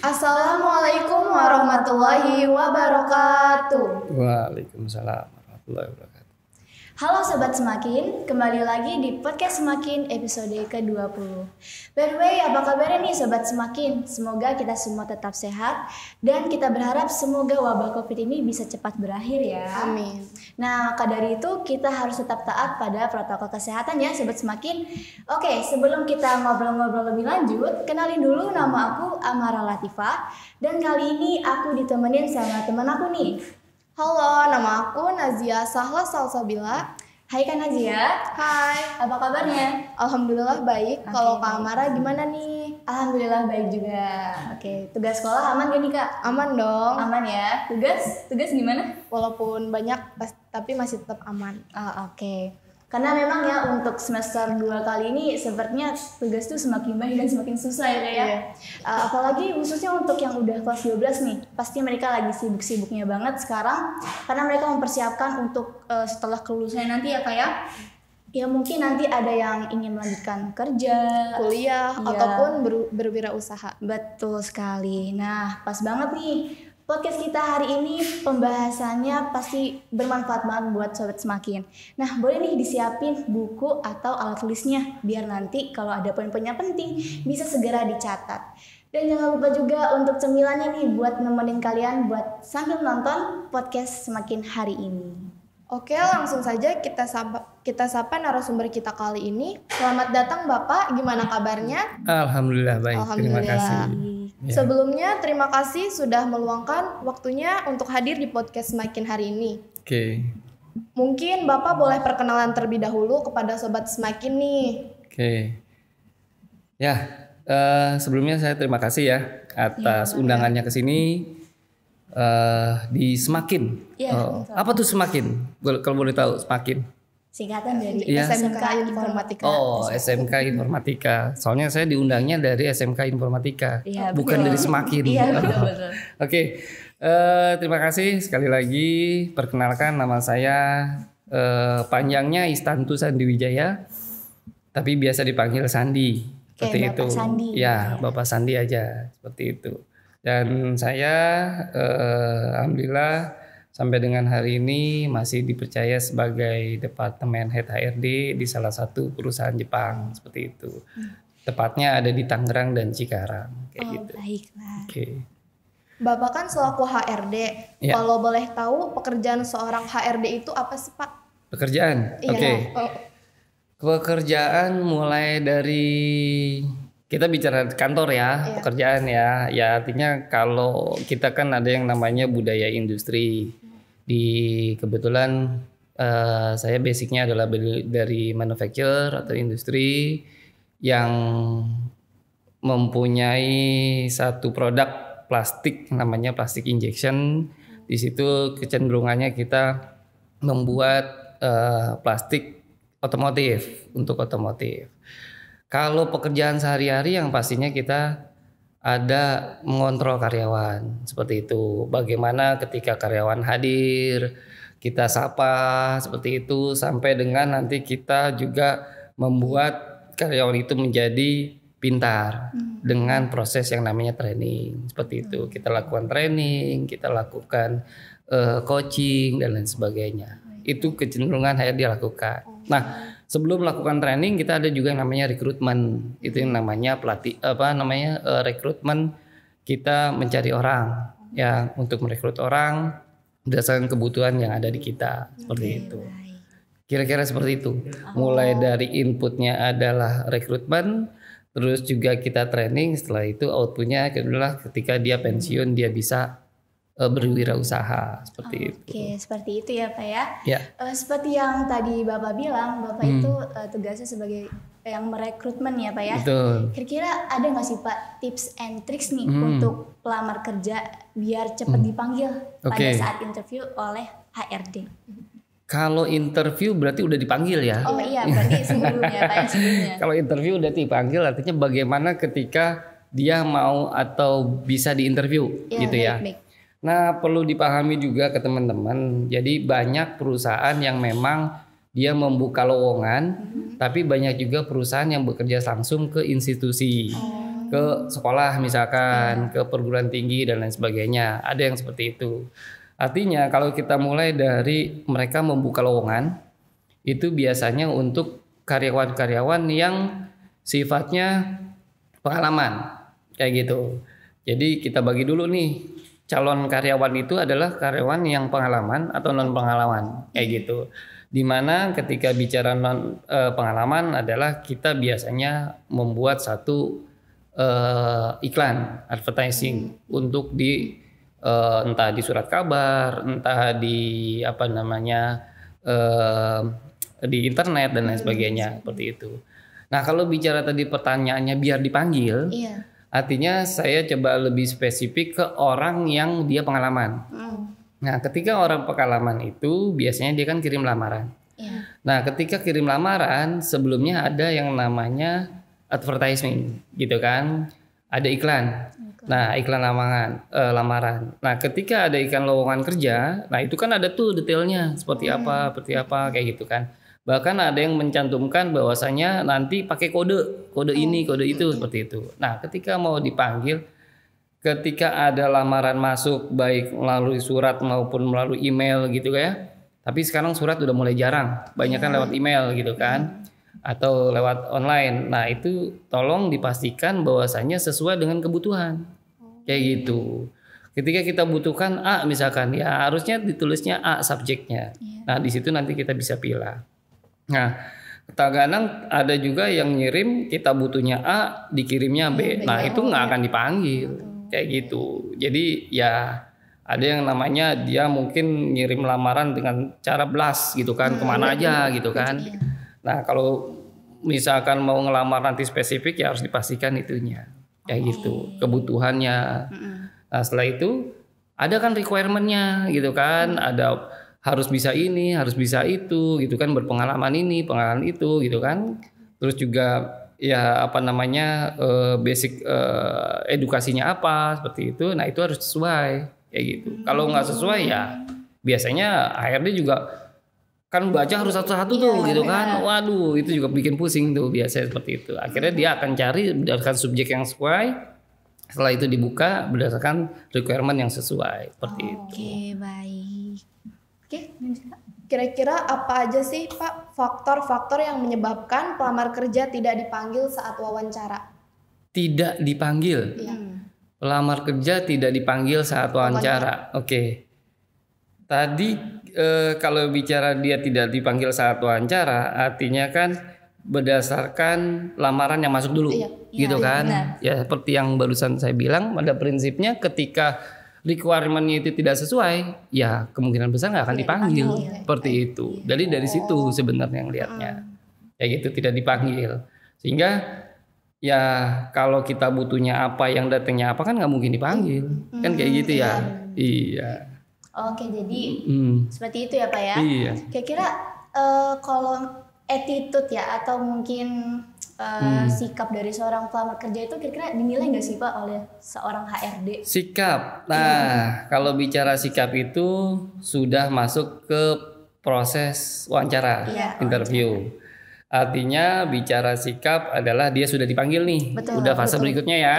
Assalamualaikum warahmatullahi wabarakatuh. Waalaikumsalam warahmatullahi wabarakatuh. Halo Sobat Semakin, kembali lagi di Podcast Semakin episode ke-20. By the way, apa kabarnya nih Sobat Semakin? Semoga kita semua tetap sehat dan kita berharap semoga wabah COVID ini bisa cepat berakhir ya. Amin. Nah, maka dari itu kita harus tetap taat pada protokol kesehatan ya Sobat Semakin. Oke, sebelum kita ngobrol-ngobrol lebih lanjut, kenalin dulu nama aku Amara Latifah. Dan kali ini aku ditemenin sama teman aku nih. Halo, nama aku Nazia Sahla Salsabila. Hai Kak Nazia. Hai, Apa kabarnya? alhamdulillah baik. Oke, Kalau Kak baik. Amara gimana nih? Alhamdulillah baik juga. Oke, tugas sekolah aman gak nih Kak? Aman dong. Aman ya. Tugas gimana? Walaupun banyak tapi masih tetap aman. Oh, oke. Karena memang ya untuk semester 2 kali ini sepertinya tugas tuh semakin banyak dan semakin susah ya Kak ya. Iya. Apalagi khususnya untuk yang udah kelas 12 nih. Pasti mereka lagi sibuk-sibuknya banget sekarang karena mereka mempersiapkan untuk setelah kelulusannya nanti ya Kak ya. Ya mungkin nanti ada yang ingin melanjutkan kerja, Kuliah Iya. ataupun berwirausaha. Betul sekali. Nah, pas banget nih. Podcast kita hari ini pembahasannya pasti bermanfaat banget buat Sobat Semakin. Nah, boleh nih disiapin buku atau alat tulisnya biar nanti kalau ada poin-poinnya penting bisa segera dicatat. Dan jangan lupa juga untuk cemilannya nih buat nemenin kalian buat sambil nonton podcast Semakin hari ini. Oke, langsung saja kita sapa narasumber kita kali ini. Selamat datang Bapak, gimana kabarnya? Alhamdulillah baik. Terima Alhamdulillah. kasih. Ya. Sebelumnya terima kasih sudah meluangkan waktunya untuk hadir di podcast Semakin hari ini. Oke. Mungkin Bapak boleh perkenalan terlebih dahulu kepada Sobat Semakin nih. Oke. Ya, sebelumnya saya terima kasih ya atas undangannya ke sini di Semakin. Iya, Apa tuh Semakin? Kalau boleh tahu Semakin. Singkatan dari Iya. SMK Informatika. Oh, SMK Informatika. Soalnya saya diundangnya dari SMK Informatika, Iya, bukan betul. dari Semakin. Iya, betul. Oke, terima kasih sekali lagi. Perkenalkan nama saya panjangnya Istantu Sandi Wijaya, tapi biasa dipanggil Sandi. Oke, Seperti Bapak itu. Sandi. Ya, Bapak Sandi aja, seperti itu. Dan saya alhamdulillah sampai dengan hari ini masih dipercaya sebagai Departemen Head HRD di salah satu perusahaan Jepang, seperti itu. Tepatnya ada di Tangerang dan Cikarang, kayak Oh, gitu. baiklah. Oke. Bapak kan selaku HRD. Ya. Kalau boleh tahu pekerjaan seorang HRD itu apa sih Pak? Pekerjaan, Iya. oke. Oh, Pekerjaan mulai dari kita bicara kantor ya, Iya. pekerjaan ya. Ya artinya kalau kita kan ada yang namanya budaya industri. Kebetulan saya basicnya adalah dari manufacture atau industri yang mempunyai satu produk plastik namanya plastik injection. Di situ kecenderungannya kita membuat plastik otomotif untuk otomotif. Kalau pekerjaan sehari-hari yang pastinya kita ada mengontrol karyawan seperti itu. Bagaimana ketika karyawan hadir, kita sapa seperti itu sampai dengan nanti kita juga membuat karyawan itu menjadi pintar dengan proses yang namanya training. Seperti itu. Kita lakukan training, kita lakukan coaching dan lain sebagainya. Itu kecenderungan HRD lakukan. Nah, sebelum melakukan training kita ada juga yang namanya rekrutmen. Itu yang namanya rekrutmen. Kita mencari orang ya untuk merekrut orang berdasarkan kebutuhan yang ada di kita seperti itu. Kira-kira seperti itu. Mulai dari inputnya adalah rekrutmen, terus juga kita training. Setelah itu outputnya adalah ketika dia pensiun dia bisa berwirausaha seperti itu. Oke, seperti itu ya Pak ya. Ya. Seperti yang tadi Bapak bilang, Bapak itu tugasnya sebagai yang merekrutmen ya Pak ya. Betul. Kira-kira ada nggak sih Pak tips and tricks nih untuk pelamar kerja biar cepat dipanggil pada Oke. saat interview oleh HRD? Kalau interview berarti udah dipanggil ya. Oh iya, berarti sebelumnya Pak ya, sebelumnya. Kalau interview udah dipanggil artinya bagaimana ketika dia mau atau bisa diinterview gitu ya. Baik. Nah, perlu dipahami juga ke teman-teman. Jadi banyak perusahaan yang memang dia membuka lowongan, tapi banyak juga perusahaan yang bekerja langsung ke institusi. ke sekolah misalkan, ke perguruan tinggi dan lain sebagainya. Ada yang seperti itu. Artinya kalau kita mulai dari mereka membuka lowongan, itu biasanya untuk karyawan-karyawan yang sifatnya pengalaman kayak gitu. Jadi kita bagi dulu nih, calon karyawan itu adalah karyawan yang pengalaman atau non pengalaman kayak gitu. Dimana ketika bicara non pengalaman adalah kita biasanya membuat satu iklan advertising untuk di entah di surat kabar, entah di apa namanya di internet dan lain sebagainya seperti itu. Nah kalau bicara tadi pertanyaannya biar dipanggil, artinya saya coba lebih spesifik ke orang yang dia pengalaman. Nah ketika orang pengalaman itu biasanya dia kan kirim lamaran. Nah ketika kirim lamaran sebelumnya ada yang namanya advertising gitu kan, ada iklan. Nah iklan lamaran. Nah ketika ada iklan lowongan kerja, nah itu kan ada tuh detailnya seperti apa kayak gitu kan. Bahkan ada yang mencantumkan bahwasanya nanti pakai kode ini, kode itu seperti itu. Nah, ketika mau dipanggil, ketika ada lamaran masuk baik melalui surat maupun melalui email gitu ya. Tapi sekarang surat udah mulai jarang, banyak kan lewat email gitu kan, atau lewat online. Nah, itu tolong dipastikan bahwasanya sesuai dengan kebutuhan. Kayak gitu. Ketika kita butuhkan A misalkan, ya harusnya ditulisnya A subjeknya. Nah, di situ nanti kita bisa pilih. Nah, kadang ada juga yang ngirim kita butuhnya A, dikirimnya B. Nah, itu nggak akan dipanggil kayak gitu. Jadi ya ada yang namanya dia mungkin ngirim lamaran dengan cara blast gitu kan, kemana aja gitu kan. Nah, kalau misalkan mau ngelamar nanti spesifik ya harus dipastikan itunya kayak gitu, kebutuhannya. Nah, setelah itu ada kan requirement-nya gitu kan, ada harus bisa ini, harus bisa itu gitu kan, berpengalaman ini, pengalaman itu gitu kan. Terus juga ya apa namanya basic edukasinya apa seperti itu. Nah, itu harus sesuai kayak gitu. Kalau nggak sesuai ya biasanya HRD juga kan baca harus satu-satu tuh gitu kan. Waduh, itu juga bikin pusing tuh biasanya seperti itu. Akhirnya dia akan cari berdasarkan subjek yang sesuai. Setelah itu dibuka berdasarkan requirement yang sesuai seperti itu. Oke, baik. Oke, Kira-kira apa aja sih Pak faktor-faktor yang menyebabkan pelamar kerja tidak dipanggil saat wawancara? Tidak dipanggil. Pelamar kerja tidak dipanggil saat wawancara. Oke. Tadi kalau bicara dia tidak dipanggil saat wawancara, artinya kan berdasarkan lamaran yang masuk dulu, gitu kan? Benar. Ya seperti yang barusan saya bilang, pada prinsipnya ketika requirement-nya itu tidak sesuai, ya kemungkinan besar nggak akan dipanggil, seperti itu. Jadi dari situ sebenarnya yang lihatnya, ya gitu tidak dipanggil. Sehingga ya kalau kita butuhnya apa, yang datangnya apa kan nggak mungkin dipanggil, kan kayak gitu ya. Iya. Oke, jadi seperti itu ya Pak ya. Iya. Kira-kira kalau attitude ya atau mungkin sikap dari seorang pelamar kerja itu kira-kira dinilai nggak sih Pak oleh seorang HRD? Sikap. Nah, kalau bicara sikap itu sudah masuk ke proses wawancara, interview. Artinya bicara sikap adalah dia sudah dipanggil nih. Udah fase berikutnya ya.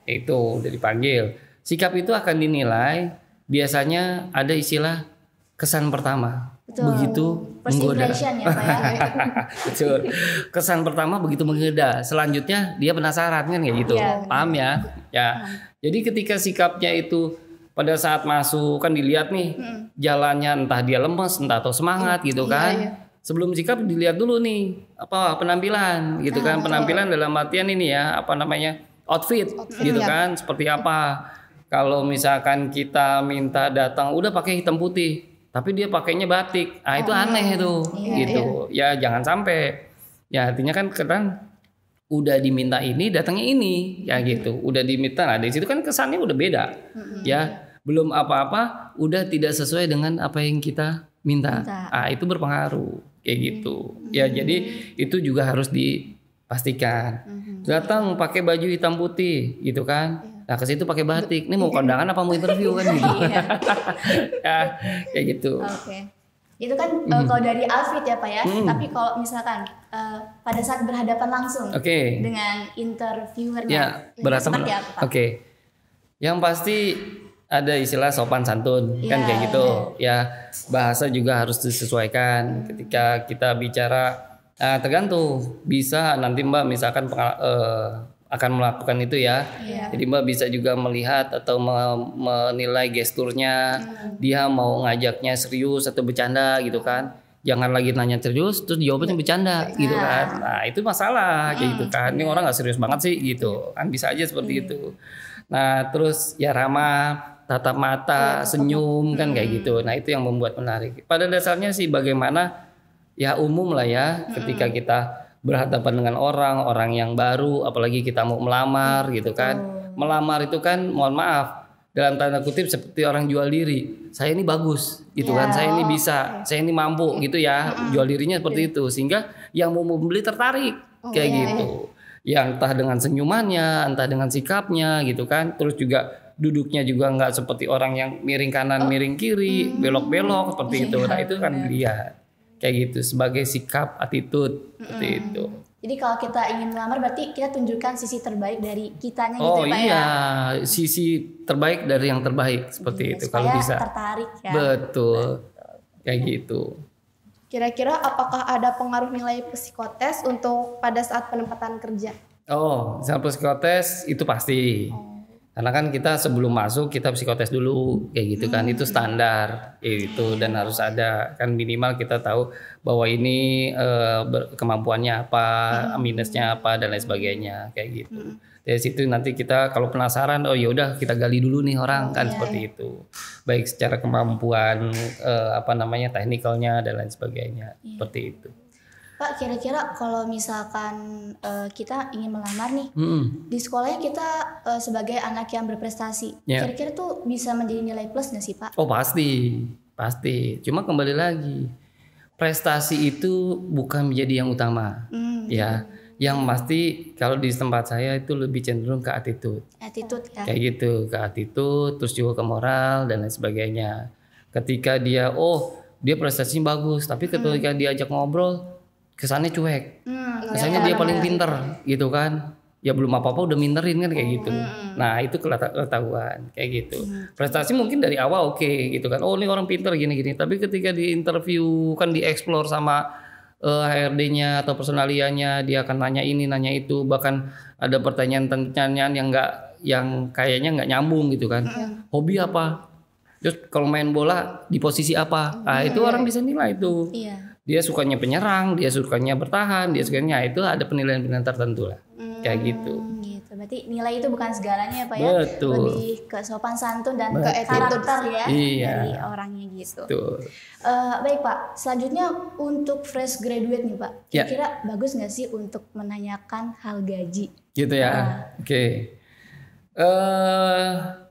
Itu udah dipanggil. Sikap itu akan dinilai biasanya ada istilah kesan pertama. Begitu menggoda. Ya, Pak ya? Betul. Kesan pertama begitu menggoda. Selanjutnya dia penasaran kan kayak gitu. Paham ya? Ya. Jadi ketika sikapnya itu pada saat masuk kan dilihat nih jalannya, entah dia lemes, entah atau semangat gitu kan. Sebelum sikap dilihat dulu nih apa penampilan gitu kan. Penampilan dalam artian ini ya, apa namanya? Outfit gitu kan, seperti apa. Kalau misalkan kita minta datang udah pakai hitam putih, tapi dia pakainya batik, itu aneh itu, gitu. Ya jangan sampai. Ya artinya kan udah diminta ini, datangnya ini, ya gitu. Udah diminta, nah di situ kan kesannya udah beda, ya. Belum apa-apa, udah tidak sesuai dengan apa yang kita minta. Itu berpengaruh, kayak gitu. Ya jadi itu juga harus dipastikan. Datang pakai baju hitam putih, gitu kan. Nah ke situ pakai batik. Ini mau kondangan apa mau interview kan gitu. Ya kayak gitu. Oke. Itu kan kalau dari outfit ya Pak ya. Tapi kalau misalkan pada saat berhadapan langsung dengan interviewernya, Ya, seperti apa Pak? Oke. Yang pasti ada istilah sopan santun kan kayak gitu. Ya, bahasa juga harus disesuaikan ketika kita bicara. Tergantung, bisa nanti Mbak misalkan akan melakukan itu ya. Jadi Mbak bisa juga melihat atau menilai gesturnya, dia mau ngajaknya serius atau bercanda gitu kan. Jangan lagi nanya serius terus jawabannya bercanda gitu kan. Nah itu masalah kayak gitu kan. Ini orang nggak serius banget sih gitu kan, bisa aja seperti itu. Nah terus ya ramah, tatap mata, senyum kan kayak gitu. Nah itu yang membuat menarik. Pada dasarnya sih bagaimana ya umum lah ya ketika kita berhadapan dengan orang yang baru, apalagi kita mau melamar gitu kan. Melamar itu kan mohon maaf dalam tanda kutip seperti orang jual diri. Saya ini bagus gitu kan, saya ini bisa, saya ini mampu gitu ya. Jual dirinya seperti itu sehingga yang mau membeli tertarik kayak gitu. Ya entah dengan senyumannya, entah dengan sikapnya gitu kan. Terus juga duduknya juga nggak seperti orang yang miring kanan, miring kiri, belok-belok seperti itu. Nah itu kan dilihat kayak gitu sebagai sikap, attitude seperti itu. Jadi kalau kita ingin melamar berarti kita tunjukkan sisi terbaik dari kitanya gitu Oh ya Pak ya. iya, sisi terbaik dari yang terbaik seperti itu kalau bisa. Tertarik ya. Betul. Kayak gitu. Kira-kira apakah ada pengaruh nilai psikotes untuk pada saat penempatan kerja? Oh, misalnya psikotes itu pasti. Karena kan kita sebelum masuk kita psikotes dulu kayak gitu kan, itu standar itu dan harus ada kan minimal kita tahu bahwa ini kemampuannya apa, minusnya apa dan lain sebagainya kayak gitu. Dari situ nanti kita kalau penasaran oh ya udah kita gali dulu nih orang kan seperti itu. Baik secara kemampuan teknikalnya dan lain sebagainya seperti itu. Pak, kira-kira kalau misalkan kita ingin melamar nih, di sekolahnya kita sebagai anak yang berprestasi, kira-kira tuh bisa menjadi nilai plus nggak sih Pak? Oh pasti. Cuma kembali lagi, prestasi itu bukan menjadi yang utama, ya. Yang pasti kalau di tempat saya itu lebih cenderung ke attitude. Attitude ya. Kayak gitu, ke attitude, terus juga ke moral dan lain sebagainya. Ketika dia prestasinya bagus, tapi ketika diajak ngobrol kesannya cuek, kesannya dia paling pinter gitu kan, ya belum apa-apa udah minterin kan kayak gitu. Nah itu ketahuan kayak gitu. Prestasi mungkin dari awal oke gitu kan, oh ini orang pinter gini-gini, tapi ketika di interview kan dieksplor sama HRD-nya atau personalianya, dia akan nanya ini nanya itu, bahkan ada pertanyaan yang kayaknya nggak nyambung gitu kan. Hobi apa? Terus kalau main bola di posisi apa? Nah itu orang bisa nilai itu. Dia sukanya penyerang, dia sukanya bertahan, dia sukanya itu ada penilaian-penilaian tertentu lah. Kayak gitu. Gitu. Berarti nilai itu bukan segalanya ya Pak ya. Betul. Lebih ke sopan santun dan ke karakter ya dari orangnya gitu. Betul. Baik Pak, selanjutnya untuk fresh graduate nih Pak. Kira-kira bagus nggak sih untuk menanyakan hal gaji? Gitu ya. Oke.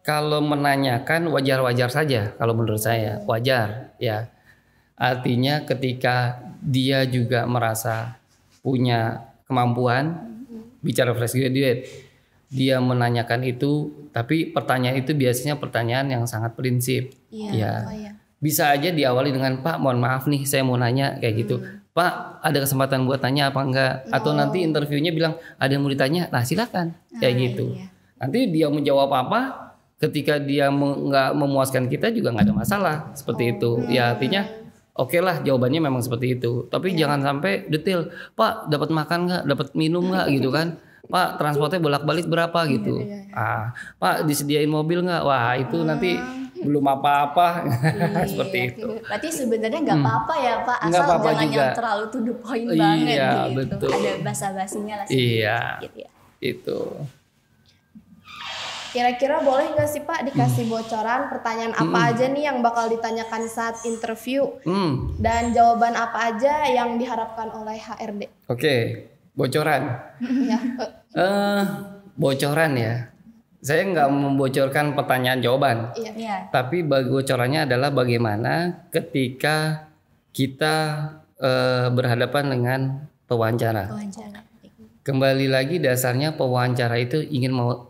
Kalau menanyakan wajar-wajar saja kalau menurut saya, wajar ya. Artinya ketika dia juga merasa punya kemampuan bicara fresh graduate, dia menanyakan itu, tapi pertanyaan itu biasanya pertanyaan yang sangat prinsip. Bisa aja diawali dengan Pak, mohon maaf nih saya mau nanya kayak gitu. Pak, ada kesempatan buat tanya apa enggak? Atau nanti interviewnya bilang ada yang mau ditanya, nah silakan kayak gitu. Nanti dia menjawab apa, ketika dia nggak memuaskan kita juga nggak ada masalah seperti itu. Ya artinya oke lah jawabannya memang seperti itu. Tapi jangan sampai detail. Pak dapat makan nggak? Dapat minum nggak gitu kan? Pak transportnya bolak-balik berapa gitu? Pak disediain mobil nggak? Wah itu nanti belum apa-apa seperti itu. Berarti sebenarnya nggak apa-apa ya Pak, asal apa-apa jangan juga. yang terlalu to the point banget gitu. Betul. Ada basa-basinya lah sedikit ya. Itu. Kira-kira boleh nggak sih Pak dikasih bocoran pertanyaan apa aja nih yang bakal ditanyakan saat interview dan jawaban apa aja yang diharapkan oleh HRD? Oke, bocoran. Bocoran ya. Saya nggak membocorkan pertanyaan jawaban, tapi bocorannya adalah bagaimana ketika kita berhadapan dengan pewawancara. Kembali lagi dasarnya pewawancara itu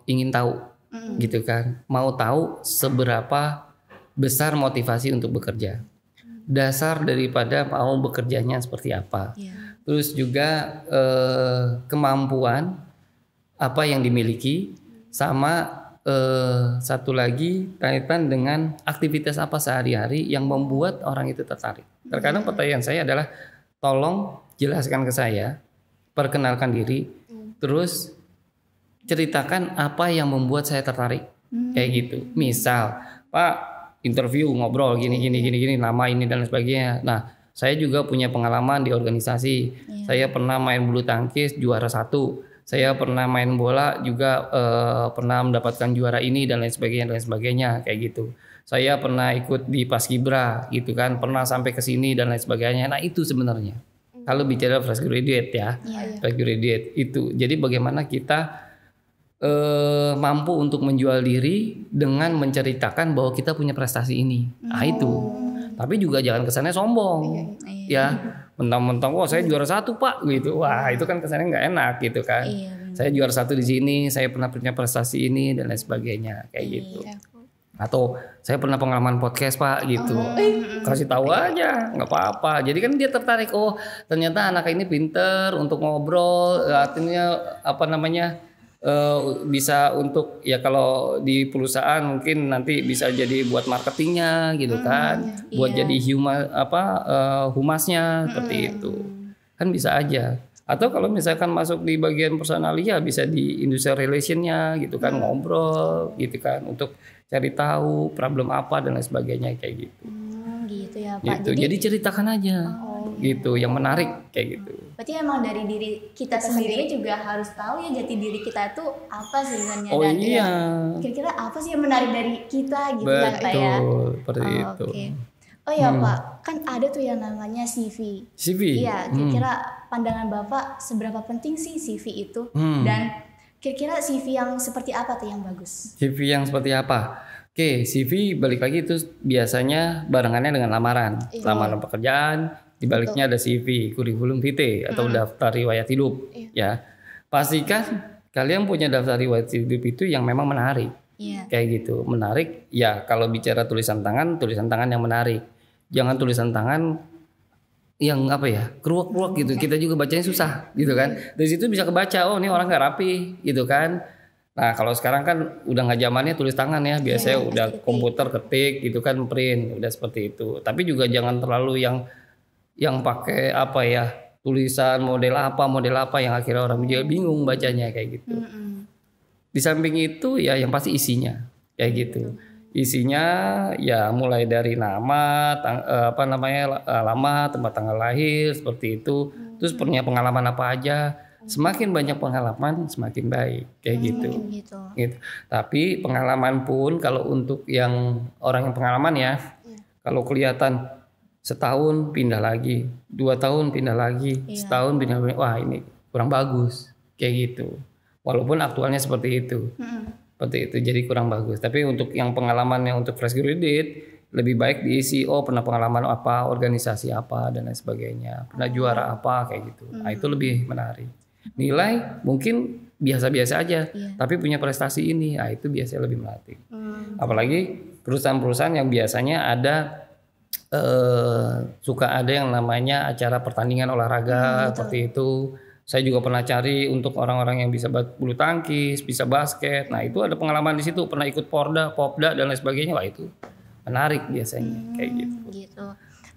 ingin tahu. Gitu kan, mau tahu seberapa besar motivasi untuk bekerja. dasar daripada mau bekerjanya seperti apa. Terus juga kemampuan apa yang dimiliki, sama satu lagi kaitan dengan aktivitas apa sehari-hari yang membuat orang itu tertarik. Terkadang pertanyaan saya adalah, tolong jelaskan ke saya, perkenalkan diri, terus ceritakan apa yang membuat saya tertarik. Kayak gitu. Misal, Pak, interview, ngobrol gini, nama ini dan lain sebagainya. Nah, saya juga punya pengalaman di organisasi. Saya pernah main bulu tangkis juara 1. Saya pernah main bola juga, pernah mendapatkan juara ini dan lain sebagainya kayak gitu. Saya pernah ikut di Paskibra gitu kan, pernah sampai ke sini dan lain sebagainya. Nah, itu sebenarnya kalau bicara fresh graduate ya, fresh graduate itu. Jadi bagaimana kita mampu untuk menjual diri dengan menceritakan bahwa kita punya prestasi ini. Nah, itu. Tapi juga jangan kesannya sombong. Ya, mentang-mentang saya juara 1 Pak gitu. Wah, itu kan kesannya nggak enak gitu kan. Saya juara 1 di sini, saya pernah punya prestasi ini dan lain sebagainya kayak gitu. Atau saya pernah pengalaman podcast Pak gitu. Kasih tahu aja, nggak apa-apa. Jadi kan dia tertarik, oh ternyata anak ini pinter untuk ngobrol, artinya apa namanya, bisa untuk ya kalau di perusahaan mungkin nanti bisa jadi buat marketingnya gitu kan, buat jadi humasnya seperti itu kan bisa aja. Atau kalau misalkan masuk di bagian personalia bisa di industrial relationnya gitu kan, ngobrol gitu kan untuk cari tahu problem apa dan lain sebagainya kayak gitu. Gitu ya Pak. Gitu. Jadi ceritakan aja. Gitu yang menarik kayak gitu. Berarti emang dari diri kita sendiri juga harus tahu ya jati diri kita itu apa sih sebenarnya. Oh dan iya. Kira-kira apa sih yang menarik dari kita gitu kan Pak ya. Betul, seperti itu. Oh ya Pak, kan ada tuh yang namanya CV. CV? Iya, kira-kira pandangan Bapak seberapa penting sih CV itu? Dan kira-kira CV yang seperti apa tuh yang bagus? CV yang seperti apa? Oke, CV balik lagi itu biasanya barengannya dengan lamaran. Lamaran pekerjaan, di baliknya ada CV, kurikulum vitae atau daftar riwayat hidup. Ya, pastikan kalian punya daftar riwayat hidup itu yang memang menarik. Kayak gitu, menarik. Ya, kalau bicara tulisan tangan yang menarik. Jangan tulisan tangan yang apa ya, keruak-keruak gitu. Kita juga bacanya susah gitu kan. Dari situ bisa kebaca, oh ini orang nggak rapi gitu kan. Nah, kalau sekarang kan udah nggak zamannya tulis tangan ya, biasanya udah komputer ketik gitu kan, print, udah seperti itu. Tapi juga jangan terlalu yang pakai apa ya, tulisan model apa yang akhirnya orang juga bingung bacanya kayak gitu. Di samping itu ya yang pasti isinya kayak gitu. Isinya ya mulai dari nama, alamat, tempat tanggal lahir seperti itu. Terus punya pengalaman apa aja. Semakin banyak pengalaman semakin baik kayak gitu. Gitu. Tapi pengalaman pun kalau untuk yang orang yang pengalaman ya, kalau kelihatan setahun pindah lagi, 2 tahun pindah lagi, setahun pindah lagi, wah ini kurang bagus kayak gitu. Walaupun aktualnya seperti itu, seperti itu, jadi kurang bagus. Tapi untuk yang pengalamannya untuk fresh graduate lebih baik diisi, oh pernah pengalaman apa, organisasi apa dan lain sebagainya, pernah juara apa kayak gitu. Nah itu lebih menarik. Nilai mungkin biasa-biasa aja, tapi punya prestasi ini, nah itu biasanya lebih menarik. Apalagi perusahaan-perusahaan yang biasanya ada suka ada yang namanya acara pertandingan olahraga seperti itu. Saya juga pernah cari untuk orang-orang yang bisa bulu tangkis, bisa basket. Nah itu ada pengalaman di situ, pernah ikut Popda dan lain sebagainya. Wah itu menarik biasanya kayak gitu.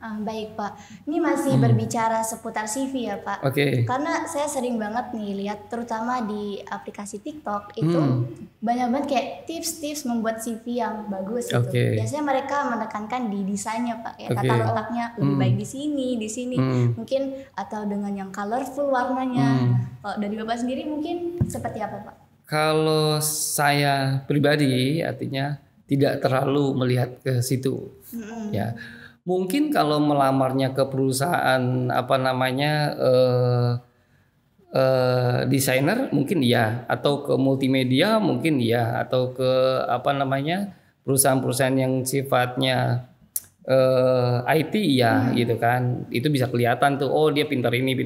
Baik Pak, ini masih berbicara seputar CV ya Pak. Karena saya sering banget nih lihat, terutama di aplikasi TikTok itu banyak banget kayak tips-tips membuat CV yang bagus gitu. Biasanya mereka menekankan di desainnya Pak, ya tata letaknya lebih baik di sini, mungkin atau dengan yang colorful warnanya. Kalau dari Bapak sendiri mungkin seperti apa Pak? Kalau saya pribadi artinya tidak terlalu melihat ke situ, ya. Mungkin kalau melamarnya ke perusahaan desainer mungkin iya, atau ke multimedia mungkin iya, atau ke perusahaan-perusahaan yang sifatnya IT ya gitu kan. Itu bisa kelihatan tuh, oh dia pintar ini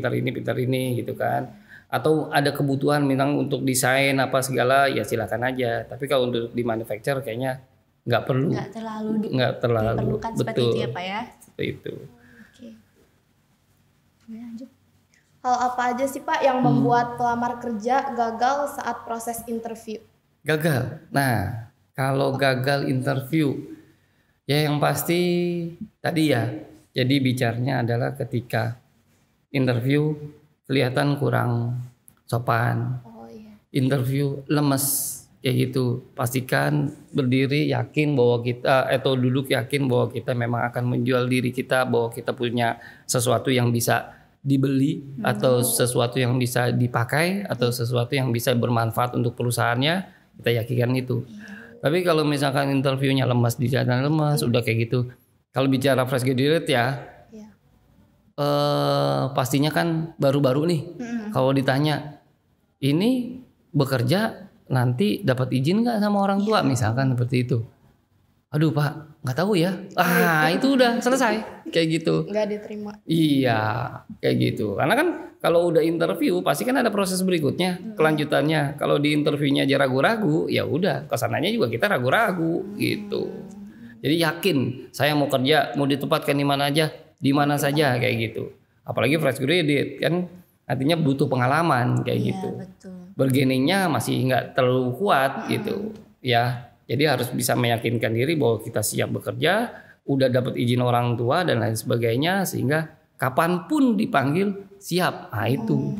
gitu kan. Atau ada kebutuhan memang untuk desain apa segala, ya silakan aja. Tapi kalau untuk di manufacture kayaknya nggak perlu, nggak terlalu diperlukan seperti itu ya Pak ya. seperti itu. Oke. Lanjut. Hal apa aja sih Pak yang membuat pelamar kerja gagal saat proses interview? Gagal. Nah, kalau gagal interview, ya yang pasti tadi ya. Jadi bicaranya adalah ketika interview kelihatan kurang sopan. Oh iya. Interview lemes kayak gitu. Pastikan berdiri yakin bahwa kita atau duduk yakin bahwa kita memang akan menjual diri kita, bahwa kita punya sesuatu yang bisa dibeli atau sesuatu yang bisa dipakai atau sesuatu yang bisa bermanfaat untuk perusahaannya, kita yakinkan itu. Tapi kalau misalkan interviewnya lemas, di jalan lemas, udah kayak gitu. Kalau bicara fresh graduate ya, pastinya kan baru-baru nih. Kalau ditanya, ini bekerja nanti dapat izin nggak sama orang tua, misalkan seperti itu. Aduh Pak, nggak tahu ya. Itu udah selesai kayak gitu. Nggak diterima. Iya, kayak gitu. Karena kan kalau udah interview pasti kan ada proses berikutnya, kelanjutannya. Kalau di interviewnya aja ragu-ragu, ya udah kesananya juga kita ragu-ragu gitu. Jadi yakin saya mau kerja, mau ditempatkan di mana aja, di mana saja kayak gitu. Apalagi fresh graduate kan artinya butuh pengalaman kayak gitu. Betul. Bargainingnya masih nggak terlalu kuat gitu. Ya. Jadi harus bisa meyakinkan diri bahwa kita siap bekerja, udah dapat izin orang tua dan lain sebagainya, sehingga kapanpun dipanggil siap. Nah itu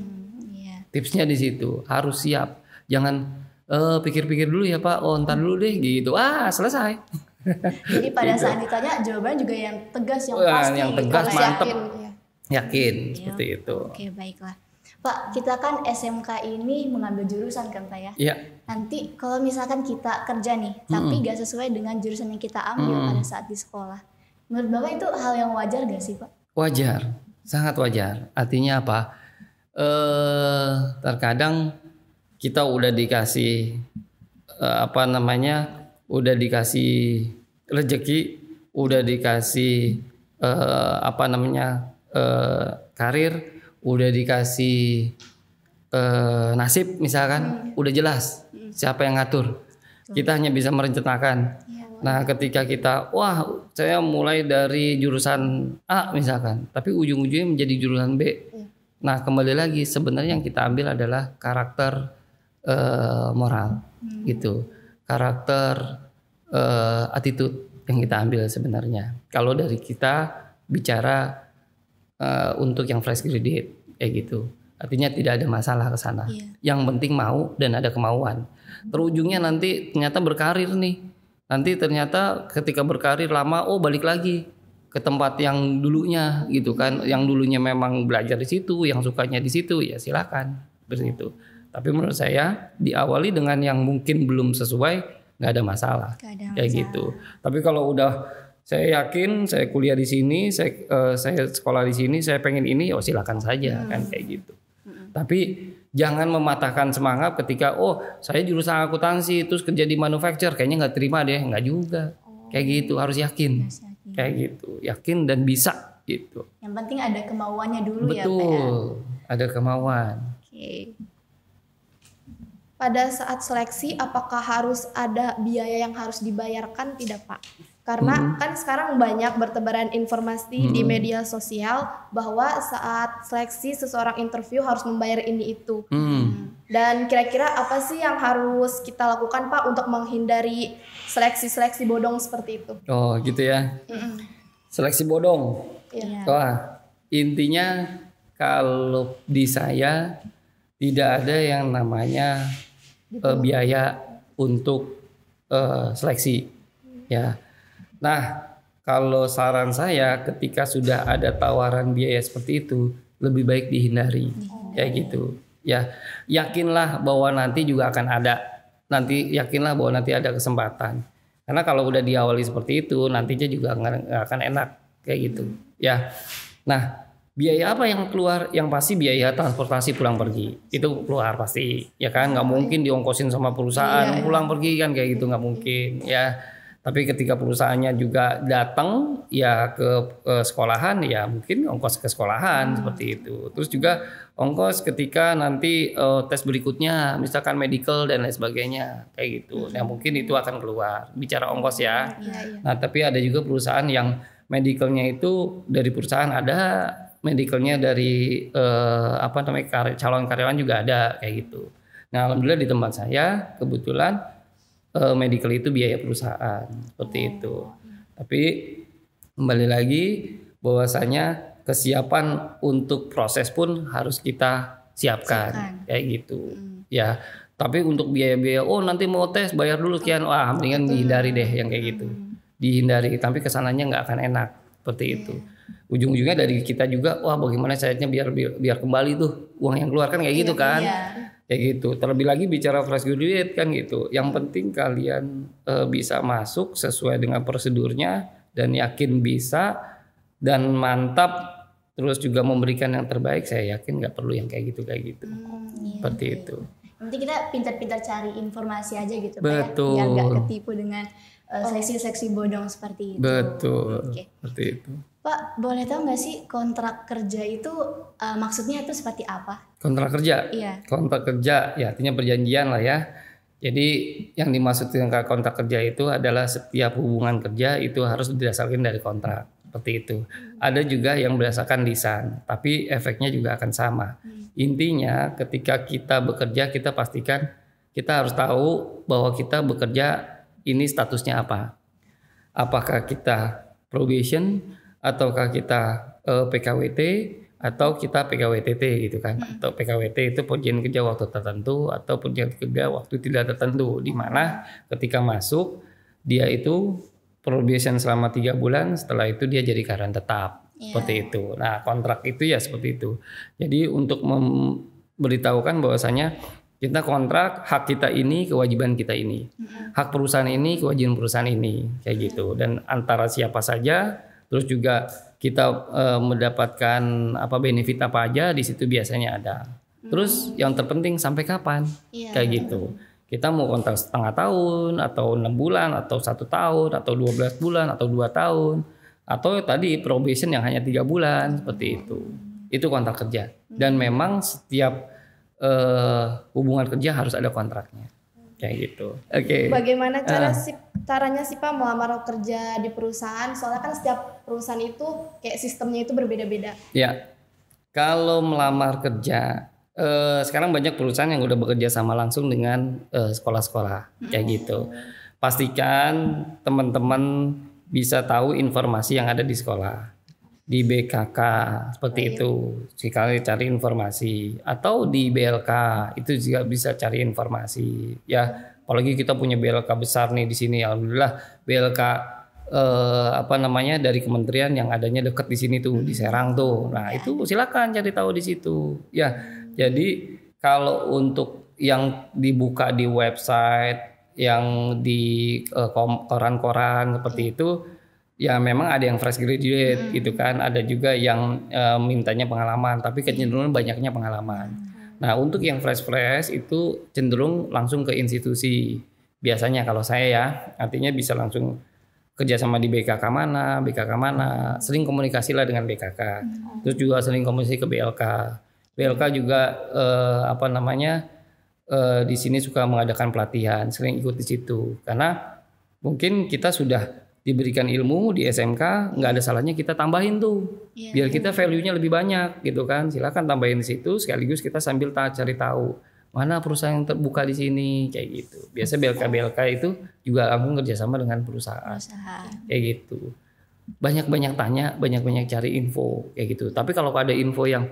tipsnya di situ, harus siap. Jangan pikir-pikir dulu ya Pak, ntar dulu deh gitu. Selesai. Jadi pada saat ditanya jawabannya juga yang tegas, yang pasti. Yang tegas, mantep. Yakin seperti itu. Oke, baiklah. Pak, kita kan SMK ini mengambil jurusan kan Pak ya? Iya. Nanti kalau misalkan kita kerja nih, tapi gak sesuai dengan jurusan yang kita ambil pada saat di sekolah. Menurut Bapak itu hal yang wajar gak sih Pak? Wajar, sangat wajar. Artinya apa? Terkadang kita udah dikasih udah dikasih rezeki, udah dikasih karir, udah dikasih nasib misalkan, udah jelas siapa yang ngatur. Kita hanya bisa merencanakan. Nah ketika kita saya mulai dari jurusan A misalkan, tapi ujung-ujungnya menjadi jurusan B. Nah kembali lagi sebenarnya yang kita ambil adalah karakter moral gitu, karakter attitude yang kita ambil sebenarnya. Kalau dari kita bicara untuk yang fresh graduate kayak gitu, artinya tidak ada masalah ke sana. Yang penting mau dan ada kemauan. Terujungnya nanti ternyata berkarir nih. Nanti ternyata ketika berkarir lama, balik lagi ke tempat yang dulunya gitu kan. Yang dulunya memang belajar di situ, yang sukanya di situ, ya silakan seperti itu. Tapi menurut saya diawali dengan yang mungkin belum sesuai, nggak ada masalah. Kayak gitu. Tapi kalau udah saya yakin saya kuliah di sini, saya sekolah di sini, saya pengen ini, silakan saja kan kayak gitu. Tapi jangan mematahkan semangat ketika saya jurusan akuntansi terus kerja di manufacture kayaknya nggak terima deh, nggak juga. Kayak gitu, harus yakin. Kayak gitu, yakin dan bisa gitu. Yang penting ada kemauannya dulu. Betul, ya Pak ya. Ada kemauan. Oke. Pada saat seleksi apakah harus ada biaya yang harus dibayarkan tidak Pak? Karena kan sekarang banyak bertebaran informasi di media sosial bahwa saat seleksi seseorang interview harus membayar ini itu. Dan kira-kira apa sih yang harus kita lakukan Pak untuk menghindari seleksi-seleksi bodong seperti itu? Oh gitu ya. Seleksi bodong. Intinya kalau di saya tidak ada yang namanya biaya untuk seleksi. Ya. Nah, kalau saran saya ketika sudah ada tawaran biaya seperti itu, lebih baik dihindari. Kayak gitu. Ya, yakinlah bahwa nanti juga akan ada. Yakinlah bahwa nanti ada kesempatan. Karena kalau udah diawali seperti itu, nantinya juga nggak akan enak kayak gitu. Ya. Nah, biaya apa yang keluar? Yang pasti biaya transportasi pulang pergi. Itu keluar pasti. Ya kan, nggak mungkin diongkosin sama perusahaan pulang pergi kan kayak gitu, nggak mungkin. Ya. Tapi ketika perusahaannya juga datang ya ke sekolahan, ya mungkin ongkos ke sekolahan seperti itu. Terus juga ongkos ketika nanti tes berikutnya, misalkan medical dan lain sebagainya kayak gitu. Nah mungkin itu akan keluar. Bicara ongkos ya. Nah tapi ada juga perusahaan yang medicalnya itu dari perusahaan ada, medicalnya dari calon karyawan juga ada kayak gitu. Nah, alhamdulillah di tempat saya kebetulan medical itu biaya perusahaan seperti itu. Tapi kembali lagi bahwasanya kesiapan untuk proses pun harus kita siapkan kayak gitu. Ya, tapi untuk biaya-biaya nanti mau tes bayar dulu sekian, mendingan dihindari deh yang kayak gitu. Dihindari, tapi kesananya nggak akan enak seperti itu. Ujung-ujungnya dari kita juga, bagaimana caranya biar kembali tuh uang yang keluar kan kayak gitu kan. Kayak gitu. Terlebih lagi bicara fresh graduate kan gitu. Yang penting kalian bisa masuk sesuai dengan prosedurnya dan yakin bisa dan mantap, terus juga memberikan yang terbaik. Saya yakin nggak perlu yang kayak gitu seperti itu. Nanti kita pintar-pintar cari informasi aja gitu. Betul. Pak, ya, biar nggak ketipu dengan seksi-seksi bodong seperti itu. Betul. Seperti itu. Pak, boleh tahu nggak sih kontrak kerja itu maksudnya itu seperti apa? Kontrak kerja? Iya. Kontrak kerja ya artinya perjanjian lah ya. Jadi yang dimaksud dengan kontrak kerja itu adalah setiap hubungan kerja itu harus didasarkan dari kontrak. Seperti itu. Ada juga yang berdasarkan lisan, tapi efeknya juga akan sama. Intinya ketika kita bekerja kita pastikan kita harus tahu bahwa kita bekerja ini statusnya apa. Apakah kita probation ataukah kita PKWT atau kita PKWTT gitu kan. Atau PKWT itu perjanjian kerja waktu tertentu atau perjanjian kerja waktu tidak tertentu, di mana ketika masuk dia itu probation selama 3 bulan, setelah itu dia jadi karyawan tetap. Seperti itu. Nah, kontrak itu ya seperti itu. Jadi untuk memberitahukan bahwasanya kita kontrak, hak kita ini, kewajiban kita ini. Hak perusahaan ini, kewajiban perusahaan ini, kayak gitu. Dan antara siapa saja, terus juga kita mendapatkan benefit apa aja di situ biasanya ada. Terus yang terpenting sampai kapan? Kayak gitu. Kita mau kontrak setengah tahun atau 6 bulan atau 1 tahun atau 12 bulan atau 2 tahun atau tadi probation yang hanya 3 bulan seperti itu. Itu kontrak kerja. Dan memang setiap hubungan kerja harus ada kontraknya. Kayak gitu. Oke. Bagaimana caranya sih Pak melamar kerja di perusahaan? Soalnya kan setiap perusahaan itu kayak sistemnya itu berbeda-beda. Ya. Kalau melamar kerja sekarang banyak perusahaan yang udah bekerja sama langsung dengan sekolah-sekolah kayak gitu. Pastikan teman-teman bisa tahu informasi yang ada di sekolah, di BKK seperti itu. Sekali cari informasi atau di BLK itu juga bisa cari informasi. Ya, apalagi kita punya BLK besar nih di sini. Alhamdulillah BLK dari kementerian yang adanya dekat di sini tuh di Serang tuh. Nah itu silakan cari tahu di situ. Ya. Jadi kalau untuk yang dibuka di website, yang di koran-koran seperti itu, ya memang ada yang fresh graduate gitu kan, ada juga yang mintanya pengalaman, tapi kecenderungan banyaknya pengalaman. Nah untuk yang fresh itu cenderung langsung ke institusi. Biasanya kalau saya ya, artinya bisa langsung kerjasama di BKK mana, sering komunikasi lah dengan BKK, terus juga sering komunikasi ke BLK. BLK juga di sini suka mengadakan pelatihan, sering ikut di situ. Karena mungkin kita sudah diberikan ilmu di SMK, nggak ada salahnya kita tambahin tuh, biar kita value-nya lebih banyak gitu kan. Silakan tambahin di situ, sekaligus kita sambil cari tahu mana perusahaan yang terbuka di sini kayak gitu. Biasa BLK itu juga langsung kerjasama dengan perusahaan. Kayak gitu. Banyak-banyak tanya, banyak-banyak cari info kayak gitu. Tapi kalau ada info yang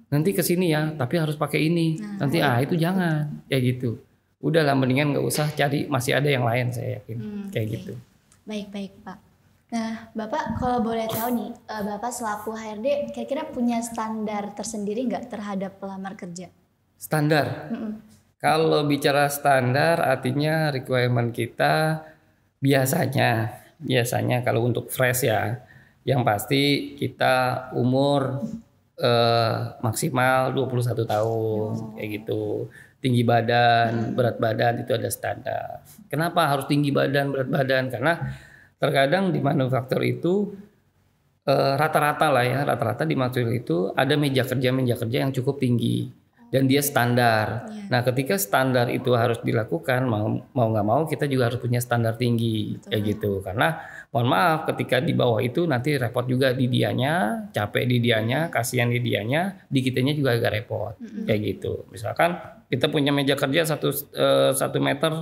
nanti ke sini ya, tapi harus pakai ini. Nanti itu jangan kayak gitu. Udahlah mendingan nggak usah cari, masih ada yang lain saya yakin kayak gitu. Baik Pak. Nah Bapak kalau boleh tahu nih, Bapak selaku HRD kira-kira punya standar tersendiri nggak terhadap pelamar kerja? Standar. Kalau bicara standar artinya requirement kita biasanya kalau untuk fresh ya, yang pasti kita umur maksimal 21 tahun kayak gitu. Tinggi badan, berat badan itu ada standar. Kenapa harus tinggi badan, berat badan? Karena terkadang di manufaktur itu rata-rata di manufaktur itu ada meja kerja yang cukup tinggi. dan dia standar. Nah, ketika standar itu harus dilakukan, mau nggak mau kita juga harus punya standar tinggi. Kayak gitu. Karena mohon maaf ketika di bawah itu nanti repot juga di dianya, capek di dianya, kasihan di dianya, di kitanya juga agak repot. Kayak gitu. Misalkan kita punya meja kerja 1 meter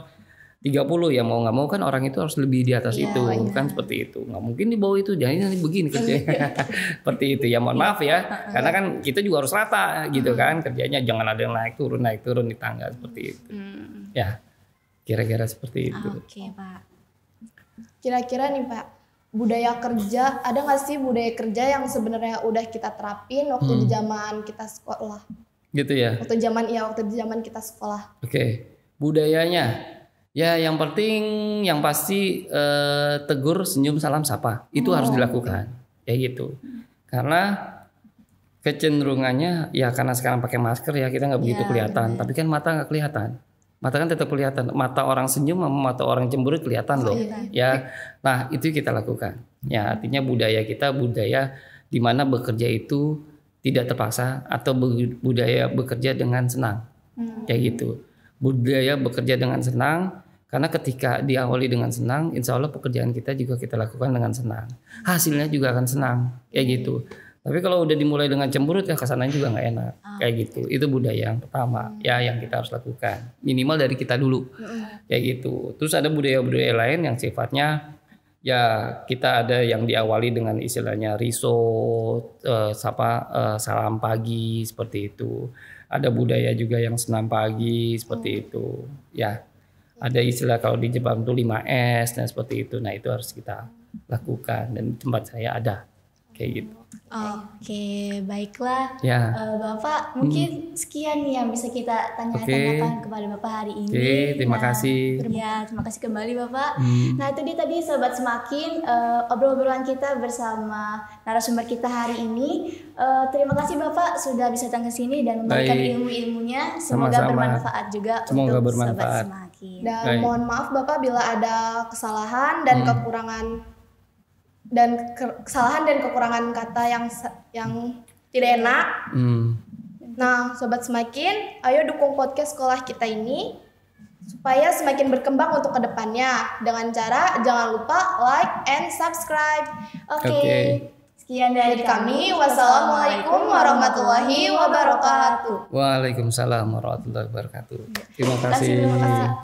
30, ya mau nggak mau kan orang itu harus lebih di atas itu, kan seperti itu. Nggak mungkin di bawah itu, jangan nanti begini kerjanya. Seperti itu ya, mohon maaf ya, karena kan kita juga harus rata gitu kan kerjanya, jangan ada yang naik turun di tangga seperti itu. Ya, kira-kira seperti itu. Oke, Pak. Kira-kira nih Pak, budaya kerja, ada nggak sih budaya kerja yang sebenarnya udah kita terapin waktu di zaman kita sekolah? Gitu ya. Waktu di zaman kita sekolah. Oke, budayanya. Ya, yang penting, yang pasti tegur, senyum, salam, sapa itu harus dilakukan, kayak gitu. Karena kecenderungannya ya karena sekarang pakai masker ya kita nggak begitu kelihatan, tapi kan mata nggak kelihatan. Mata kan tetap kelihatan. Mata orang senyum sama mata orang cemburu kelihatan loh. Ya, nah itu kita lakukan. Ya, artinya budaya kita budaya di mana bekerja itu tidak terpaksa atau budaya bekerja dengan senang, kayak gitu. Budaya bekerja dengan senang. Karena ketika diawali dengan senang, insya Allah pekerjaan kita juga kita lakukan dengan senang. Hasilnya juga akan senang, kayak gitu. Tapi kalau udah dimulai dengan cemberut ya kesananya juga nggak enak, kayak gitu. Itu budaya yang pertama, ya yang kita harus lakukan. Minimal dari kita dulu, kayak gitu. Terus ada budaya-budaya lain yang sifatnya ya kita ada yang diawali dengan istilahnya riso, salam pagi seperti itu. Ada budaya juga yang senam pagi seperti itu, ya. Ada istilah kalau di Jepang tuh 5S dan seperti itu. Nah, itu harus kita lakukan dan di tempat saya ada kayak gitu. Oke, baiklah. Ya. Bapak, mungkin sekian nih yang bisa kita tanyakan kepada Bapak hari ini. Oke, terima kasih. Ya, terima kasih kembali Bapak. Nah, itu dia tadi Sobat Semakin obrolan kita bersama narasumber kita hari ini. Terima kasih Bapak sudah bisa datang ke sini dan memberikan ilmu-ilmunya. Semoga bermanfaat juga untuk Sobat Semakin. Dan mohon maaf Bapak bila ada kesalahan dan kesalahan dan kekurangan kata yang tidak enak. Nah, Sobat Semakin, ayo dukung podcast sekolah kita ini supaya semakin berkembang untuk kedepannya dengan cara jangan lupa like and subscribe. Oke. Sekian dari kami. Wassalamualaikum warahmatullahi wabarakatuh. Waalaikumsalam warahmatullahi wabarakatuh. Terima kasih. Terima kasih.